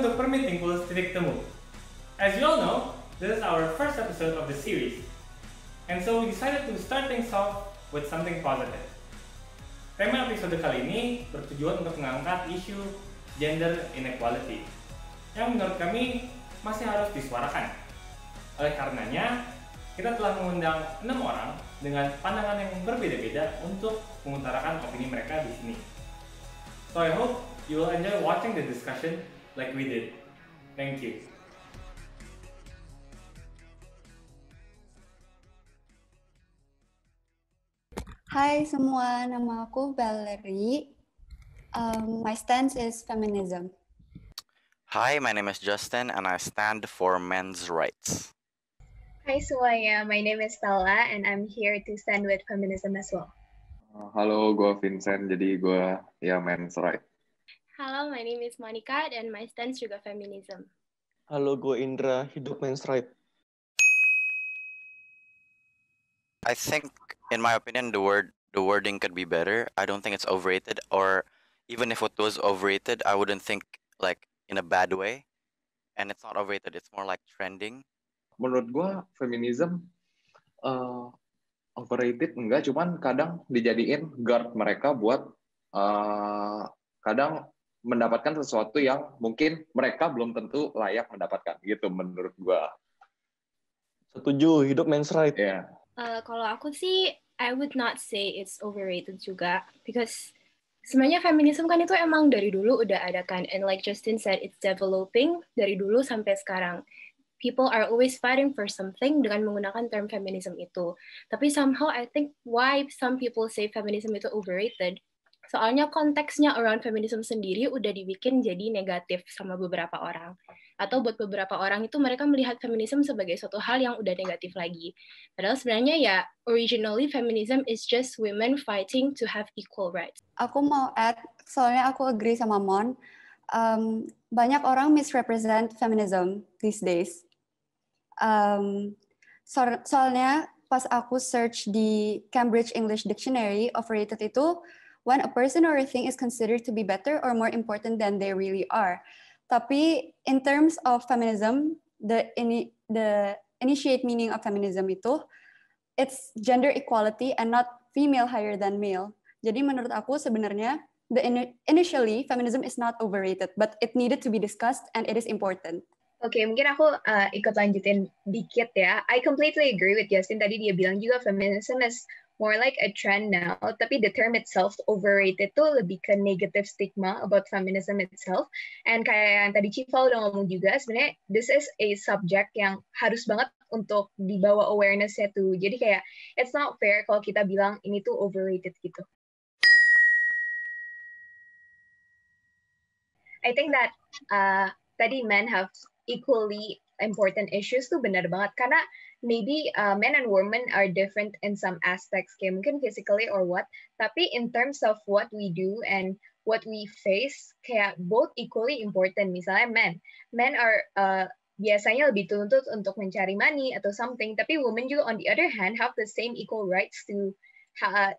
untuk Permeeting Pulse Titik Temu. As you all know, this is our first episode of the series. And so we decided to start things off with something positive. Tema episode kali ini bertujuan untuk mengangkat isu gender inequality yang menurut kami masih harus disuarakan. Oleh karenanya, kita telah mengundang 6 orang dengan pandangan yang berbeda-beda untuk mengutarakan opini mereka di sini. So I hope you will enjoy watching the discussion like we did. Thank you. Hai semua, nama aku Valerie. My stance is feminism. Hi, my name is Justin and I stand for men's rights. Hi semuanya, my name is Stella and I'm here to stand with feminism as well. Halo, gue Vincent, jadi gue men's right. Halo, my name is Monica dan my stance juga feminism. Halo, gue Indra, hidup men's right. I think, in my opinion, the wording could be better. I don't think it's overrated, or even if it was overrated, I wouldn't think like in a bad way. And it's not overrated, it's more like trending. Menurut gue, feminism overrated enggak, cuman kadang dijadiin guard mereka buat kadang mendapatkan sesuatu yang mungkin mereka belum tentu layak mendapatkan, gitu menurut gue. Setuju, hidup men's right. Yeah. Kalau aku sih, I would not say it's overrated juga, because sebenarnya feminisme kan itu emang dari dulu udah ada kan, and like Justin said, it's developing dari dulu sampai sekarang. People are always fighting for something dengan menggunakan term feminism itu. Tapi somehow I think why some people say feminism itu overrated, soalnya konteksnya around feminism sendiri udah dibikin jadi negatif sama beberapa orang. Atau buat beberapa orang itu mereka melihat feminism sebagai suatu hal yang udah negatif lagi. Padahal sebenarnya ya, originally feminism is just women fighting to have equal rights. Aku mau add, soalnya aku agree sama Mon, banyak orang misrepresent feminism these days. Soalnya pas aku search di Cambridge English Dictionary, overrated itu when a person or a thing is considered to be better or more important than they really are. Tapi in terms of feminism, the initiate meaning of feminism itu, it's gender equality and not female higher than male. Jadi menurut aku sebenarnya, initially feminism is not overrated, but it needed to be discussed and it is important. Oke, mungkin aku ikut lanjutin dikit ya. I completely agree with Justin. Tadi dia bilang juga feminism is more like a trend now, tapi the term itself, overrated, tuh lebih ke negative stigma about feminism itself. And kayak yang tadi Civa udah ngomong juga, sebenarnya this is a subject yang harus banget untuk dibawa awareness-nya tuh. Jadi kayak, it's not fair kalau kita bilang ini tuh overrated gitu. I think that tadi men have equally important issues tuh benar banget, karena maybe men and women are different in some aspects, kayak mungkin physically or what, tapi in terms of what we do and what we face, kayak both equally important. Misalnya men are biasanya lebih tuntut untuk mencari money atau something, tapi women juga on the other hand have the same equal rights to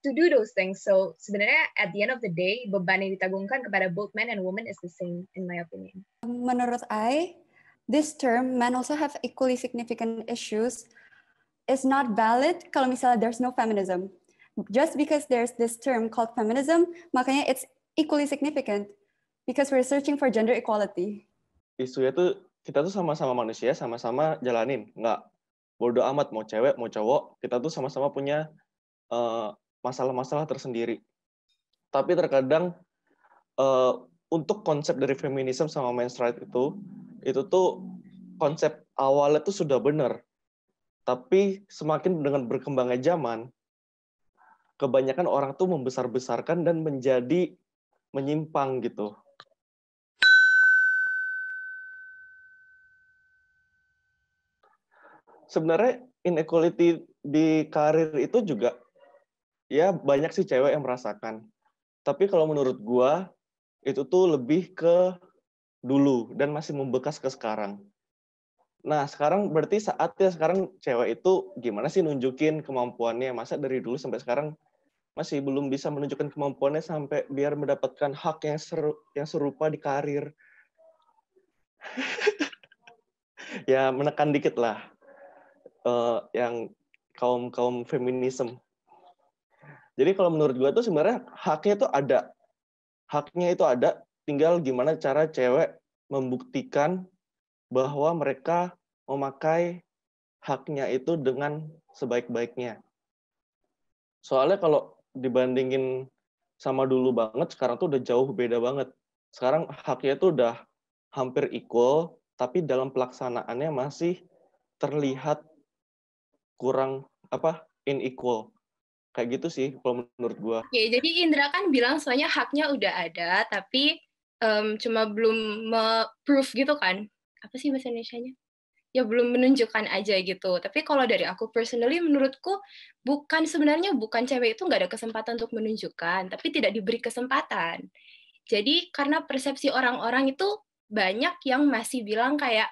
do those things. So sebenarnya at the end of the day, beban yang ditagungkan kepada both men and women is the same in my opinion. Menurut this term, men also have equally significant issues, is not valid kalau misalnya there's no feminism. Just because there's this term called feminism, makanya it's equally significant because we're searching for gender equality. Isunya tuh, kita tuh sama-sama manusia, sama-sama jalanin. Nggak bodo amat mau cewek, mau cowok, kita tuh sama-sama punya masalah-masalah tersendiri. Tapi terkadang untuk konsep dari feminisme sama men's right itu tuh konsep awalnya tuh sudah benar. Tapi semakin dengan berkembangnya zaman, kebanyakan orang tuh membesar-besarkan dan menjadi menyimpang gitu. Sebenarnya inequality di karir itu juga ya banyak sih cewek yang merasakan. Tapi kalau menurut gua itu tuh lebih ke dulu dan masih membekas ke sekarang. Nah, sekarang berarti saatnya sekarang cewek itu gimana sih nunjukin kemampuannya? Masa dari dulu sampai sekarang masih belum bisa menunjukkan kemampuannya sampai biar mendapatkan hak yang serupa di karir. Ya menekan dikit lah yang kaum feminisme. Jadi kalau menurut gue tuh sebenarnya haknya itu ada, tinggal gimana cara cewek membuktikan bahwa mereka memakai haknya itu dengan sebaik-baiknya. Soalnya kalau dibandingin sama dulu banget, sekarang tuh udah jauh beda banget. Sekarang haknya tuh udah hampir equal, tapi dalam pelaksanaannya masih terlihat kurang unequal. Kayak gitu sih kalau menurut gua. Oke, jadi Indra kan bilang soalnya haknya udah ada, tapi cuma belum proof gitu kan? Apa sih bahasa Indonesianya? Ya belum menunjukkan aja gitu. Tapi kalau dari aku personally, menurutku sebenarnya bukan cewek itu nggak ada kesempatan untuk menunjukkan, tapi tidak diberi kesempatan. Jadi karena persepsi orang-orang itu banyak yang masih bilang kayak,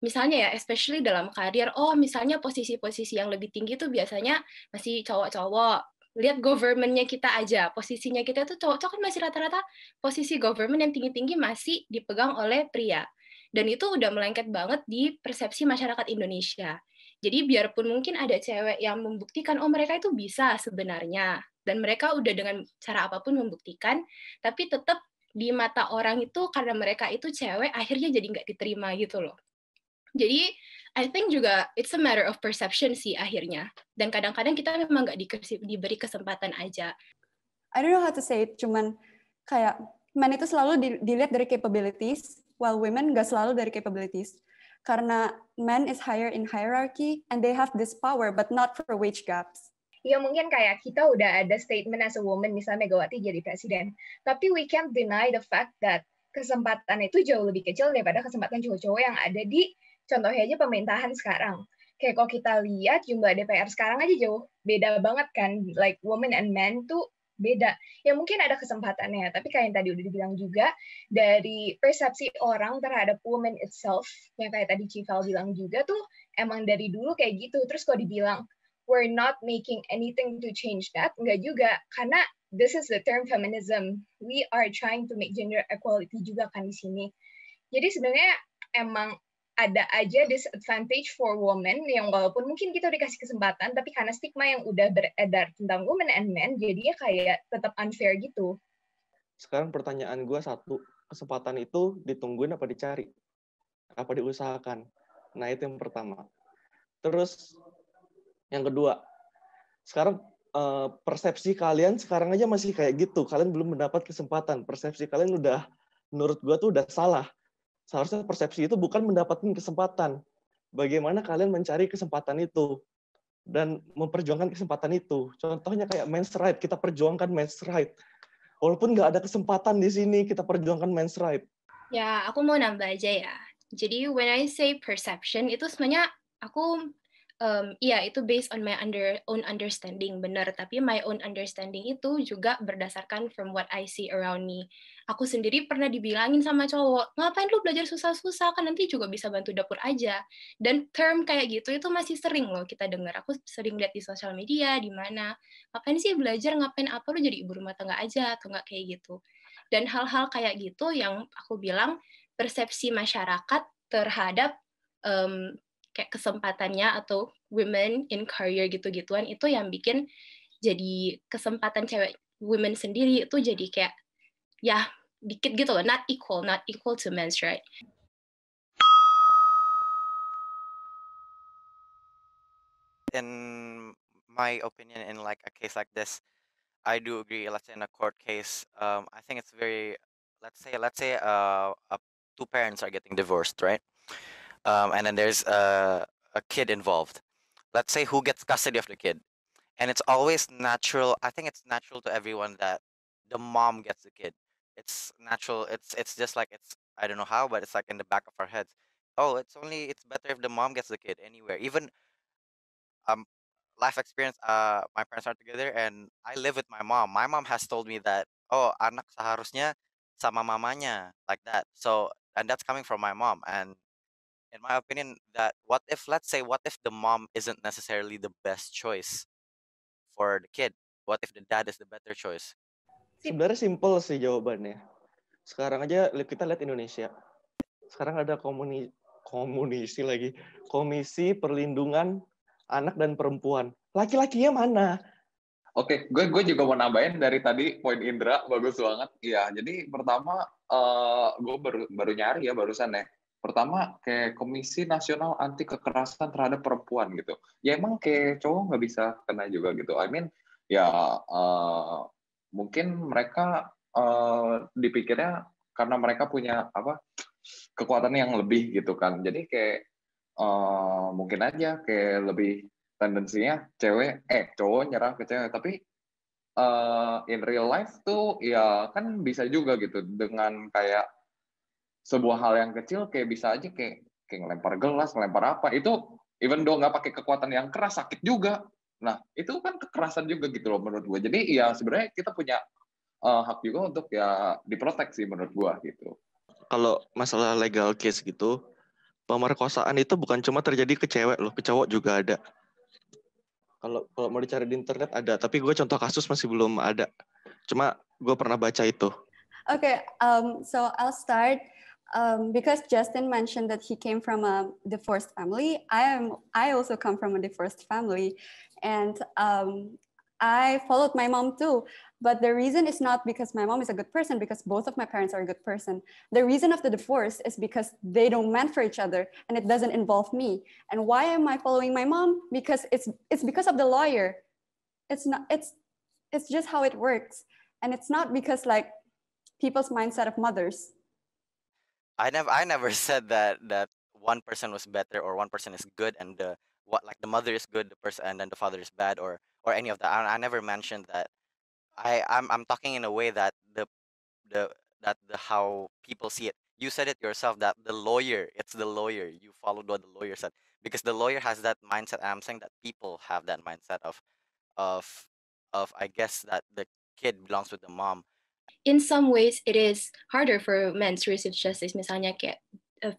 misalnya ya, especially dalam karir, misalnya posisi-posisi yang lebih tinggi itu biasanya masih cowok-cowok. Lihat government-nya kita aja, posisinya kita tuh cowok-cowok kan masih rata-rata posisi government yang tinggi-tinggi masih dipegang oleh pria. Dan itu udah melengket banget di persepsi masyarakat Indonesia. Jadi biarpun mungkin ada cewek yang membuktikan, mereka itu bisa sebenarnya, dan mereka udah dengan cara apapun membuktikan, tapi tetap di mata orang itu karena mereka itu cewek, akhirnya jadi nggak diterima gitu loh. Jadi, I think juga it's a matter of perception sih akhirnya. Dan kadang-kadang kita memang nggak diberi kesempatan aja. I don't know how to say it, cuman kayak men itu selalu dilihat dari capabilities, while women nggak selalu dari capabilities. Karena men is higher in hierarchy, and they have this power, but not for wage gaps. Ya mungkin kayak kita udah ada statement as a woman, misalnya Megawati jadi presiden. Tapi we can't deny the fact that kesempatan itu jauh lebih kecil daripada kesempatan cowok-cowok yang ada di, contohnya aja pemerintahan sekarang. Kayak kalau kita lihat jumlah DPR sekarang aja jauh beda banget kan. Like women and men tuh beda. Ya mungkin ada kesempatannya, tapi kayak yang tadi udah dibilang juga, dari persepsi orang terhadap women itself, yang kayak tadi Cival bilang juga tuh, emang dari dulu kayak gitu. Terus kalau dibilang, we're not making anything to change that, enggak juga. Karena this is the term feminism. We are trying to make gender equality juga kan di sini. Jadi sebenarnya emang ada aja disadvantage for women yang walaupun mungkin kita dikasih kesempatan, tapi karena stigma yang udah beredar tentang women and men, jadinya kayak tetap unfair gitu. Sekarang pertanyaan gue satu, kesempatan itu ditungguin apa dicari? Apa diusahakan? Nah itu yang pertama. Terus yang kedua, sekarang persepsi kalian sekarang aja masih kayak gitu. Kalian belum mendapat kesempatan. Persepsi kalian udah, menurut gue tuh udah salah. Seharusnya persepsi itu bukan mendapatkan kesempatan. Bagaimana kalian mencari kesempatan itu dan memperjuangkan kesempatan itu. Contohnya kayak men's right, kita perjuangkan men's right. Walaupun nggak ada kesempatan di sini, kita perjuangkan men's right. Ya, aku mau nambah aja ya. Jadi when I say perception, itu sebenarnya aku itu based on my own understanding, benar. Tapi my own understanding itu juga berdasarkan from what I see around me. Aku sendiri pernah dibilangin sama cowok, ngapain lu belajar susah-susah, kan nanti juga bisa bantu dapur aja. Dan term kayak gitu itu masih sering loh kita dengar. Aku sering lihat di sosial media, di mana, ngapain sih belajar, ngapain apa, lu jadi ibu rumah tangga aja, atau nggak kayak gitu. Dan hal-hal kayak gitu yang aku bilang persepsi masyarakat terhadap kayak kesempatannya atau women in career gitu-gituan itu yang bikin jadi kesempatan cewek women sendiri itu jadi kayak ya dikit gitu loh, not equal to men's right. In my opinion, in like a case like this, I do agree. Let's say in a court case, I think it's very, let's say two parents are getting divorced, right? And then there's a kid involved. Let's say who gets custody of the kid, and it's always natural. I think it's natural to everyone that the mom gets the kid. It's natural. It's just like it's, I don't know how, but it's like in the back of our heads. Oh, it's better if the mom gets the kid anywhere. Even um life experience, my parents are together and I live with my mom. My mom has told me that, oh, anak seharusnya sama mamanya, like that. So, and that's coming from my mom. And in my opinion, that let's say what if the mom isn't necessarily the best choice for the kid? What if the dad is the better choice? Sebenarnya simple sih jawabannya. Sekarang aja kita lihat Indonesia. sekarang ada Komisi Perlindungan Anak dan Perempuan. Laki-lakinya mana? Oke, gue juga mau nambahin dari tadi poin Indra, bagus banget. Iya, jadi pertama gue baru nyari ya barusan ya. Pertama kayak Komisi Nasional Anti Kekerasan Terhadap Perempuan gitu. Ya emang kayak cowok nggak bisa kena juga gitu. I mean ya mungkin mereka dipikirnya karena mereka punya apa kekuatan yang lebih gitu kan. Jadi kayak mungkin aja kayak lebih tendensinya cowok nyerah ke cewek, tapi in real life tuh ya kan bisa juga gitu dengan kayak sebuah hal yang kecil kayak bisa aja kayak ngelempar gelas, ngelempar apa itu even though nggak pakai kekuatan yang keras sakit juga. Nah itu kan kekerasan juga gitu loh menurut gue. Jadi ya sebenarnya kita punya hak juga untuk ya diproteksi menurut gue gitu. Kalau masalah legal case gitu, pemerkosaan itu bukan cuma terjadi ke cewek loh, ke cowok juga ada. Kalau mau dicari di internet ada, tapi gue contoh kasus masih belum ada. Cuma gue pernah baca itu. Okay, so I'll start because Justin mentioned that he came from a divorced family. I also come from a divorced family, and I followed my mom too. But the reason is not because my mom is a good person, because both of my parents are a good person. The reason of the divorce is because they don't meant for each other, and it doesn't involve me. And why am I following my mom? Because it's because of the lawyer. It's just how it works, and it's not because like people's mindset of mothers. I never said that one person was better or one person is good and the mother is good, the person, and then the father is bad, or any of that. I never mentioned that. I'm talking in a way that the how people see it. You said it yourself that it's the lawyer. You followed what the lawyer said because the lawyer has that mindset. And I'm saying that people have that mindset of I guess that the kid belongs with the mom. In some ways, it is harder for men to receive justice. Misalnya kayak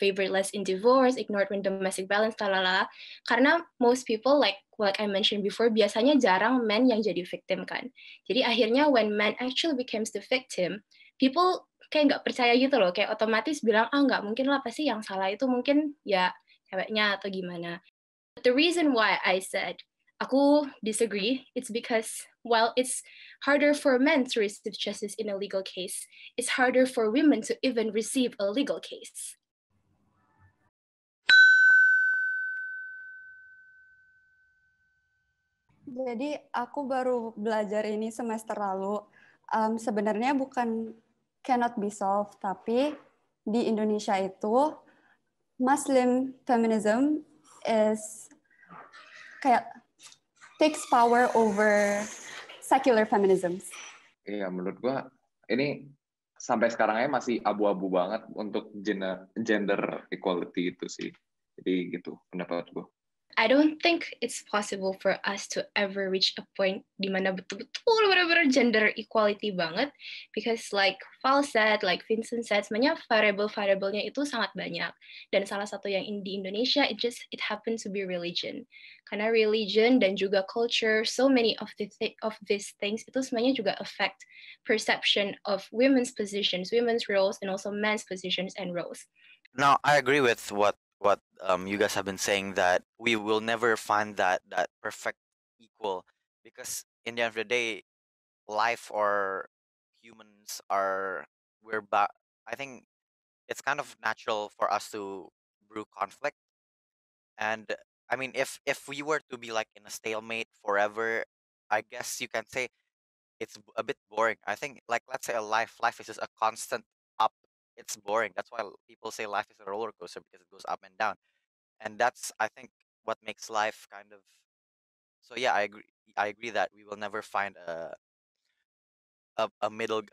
favored less in divorce, ignored when domestic violence, talala. Karena most people like I mentioned before, biasanya jarang men yang jadi victim kan. Jadi akhirnya when man actually becomes the victim, people kayak nggak percaya gitu loh, kayak otomatis bilang nggak mungkin lah, pasti yang salah itu mungkin ya ceweknya atau gimana. But the reason why I said aku disagree, it's because while it's harder for men to receive justice in a legal case, it's harder for women to even receive a legal case. Jadi aku baru belajar ini semester lalu. Sebenarnya bukan cannot be solved, tapi di Indonesia itu Muslim feminism is kayak takes power over secular feminism. Iya, menurut gua ini sampai sekarang aja masih abu-abu banget untuk gender equality itu sih. Jadi gitu pendapat gua. I don't think it's possible for us to ever reach a point di mana betul-betul benar-benar gender equality banget, because like Val said, like Vincent said, sebenarnya variable-variabelnya itu sangat banyak. Dan salah satu yang di Indonesia, it happens to be religion. Karena religion dan juga culture, so many of these things itu sebenarnya juga affect perception of women's positions, women's roles, and also men's positions and roles. Now, I agree with what you guys have been saying, that we will never find that perfect equal, because in the end of the day, life or humans are I think it's kind of natural for us to brew conflict, and I mean if we were to be like in a stalemate forever, I guess you can say it's a bit boring. I think like let's say life is just a constant up. It's boring. That's why people say life is a roller coaster, because it goes up and down. And that's, I think, what makes life kind of. So yeah, I agree that we will never find a middle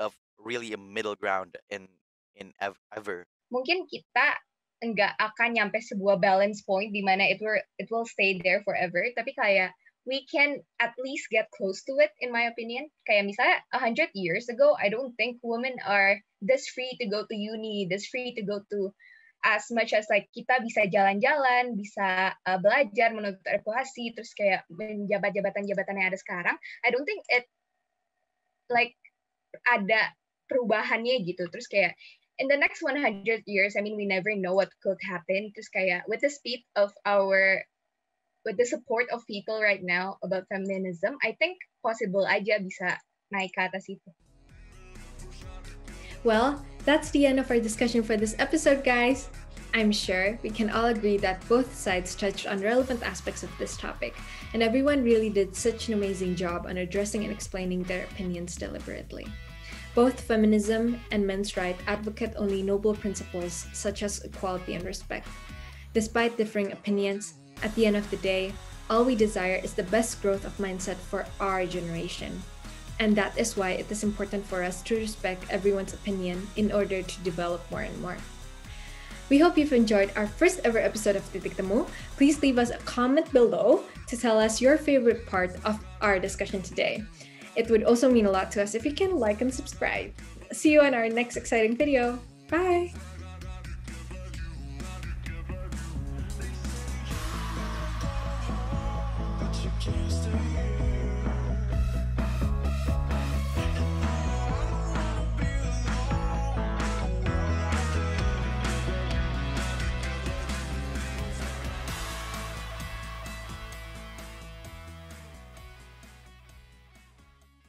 ground in ever. Mungkin kita nggak akan nyampe sebuah balance point di mana it will stay there forever, tapi kayak we can at least get close to it, in my opinion. Kayak misalnya 100 years ago, I don't think women are this free to go to uni, this free to go to as much as like kita bisa jalan-jalan, bisa belajar, menuntut edukasi, terus kayak menjabat jabatan-jabatan yang ada sekarang. I don't think it like ada perubahannya gitu. Terus kayak in the next 100 years, I mean, we never know what could happen. Terus kayak with the support of people right now about feminism, I think possible aja bisa naik ke atas itu. Well, that's the end of our discussion for this episode, guys. I'm sure we can all agree that both sides touched on relevant aspects of this topic, and everyone really did such an amazing job on addressing and explaining their opinions deliberately. Both feminism and men's rights advocate only noble principles such as equality and respect. Despite differing opinions, at the end of the day, all we desire is the best growth of mindset for our generation. And that is why it is important for us to respect everyone's opinion in order to develop more and more. We hope you've enjoyed our first ever episode of Titik Temu. Please leave us a comment below to tell us your favorite part of our discussion today. It would also mean a lot to us if you can like and subscribe. See you in our next exciting video. Bye! But you can't stay here.